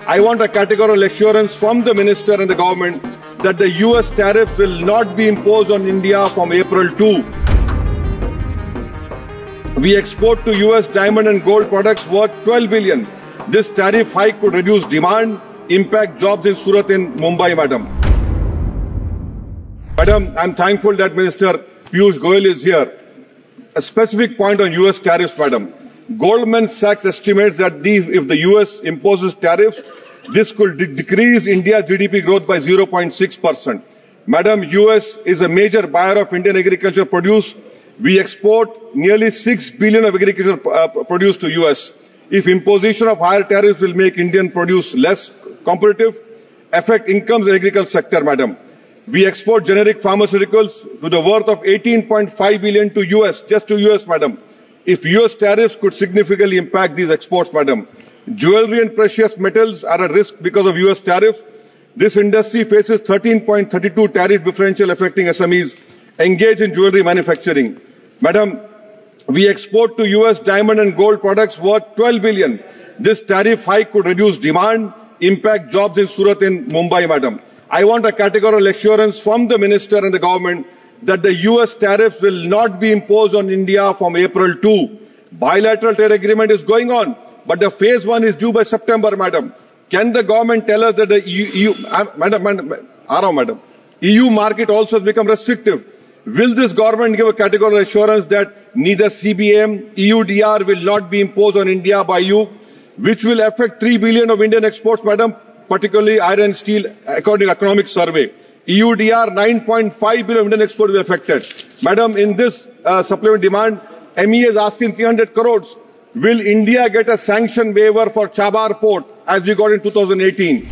I want a categorical assurance from the minister and the government that the US tariff will not be imposed on India from April 2. We export to US diamond and gold products worth 12 billion. This tariff hike could reduce demand, impact jobs in Surat and Mumbai, madam. Madam, I'm thankful that Minister Piyush Goyal is here. A specific point on US tariffs, madam. Goldman Sachs estimates that if the US imposes tariffs, this could decrease India's GDP growth by 0.6%. Madam, US is a major buyer of Indian agricultural produce. We export nearly 6 billion of agricultural produce to US. If imposition of higher tariffs will make Indian produce less competitive, affect incomes in the agricultural sector, madam. We export generic pharmaceuticals to the worth of 18.5 billion to US, just to US, madam. If US tariffs could significantly impact these exports, madam. Jewelry and precious metals are at risk because of US tariffs. This industry faces 13.32 tariff differential affecting SMEs engaged in jewelry manufacturing. Madam, we export to US diamond and gold products worth 12 billion. This tariff hike could reduce demand, impact jobs in Surat and Mumbai, madam. I want a categorical assurance from the minister and the government that the US tariffs will not be imposed on India from April 2. Bilateral trade agreement is going on, but the phase 1 is due by September, madam. Can the government tell us that the EU market also has become restrictive? Will this government give a categorical assurance that neither CBM, EUDR will not be imposed on India by you, which will affect 3 billion of Indian exports, madam, particularly iron and steel, according to economic survey. EUDR, 9.5 billion Indian exports will be affected. Madam, in this supplement demand, MEA is asking 300 crores. Will India get a sanction waiver for Chabar port as we got in 2018?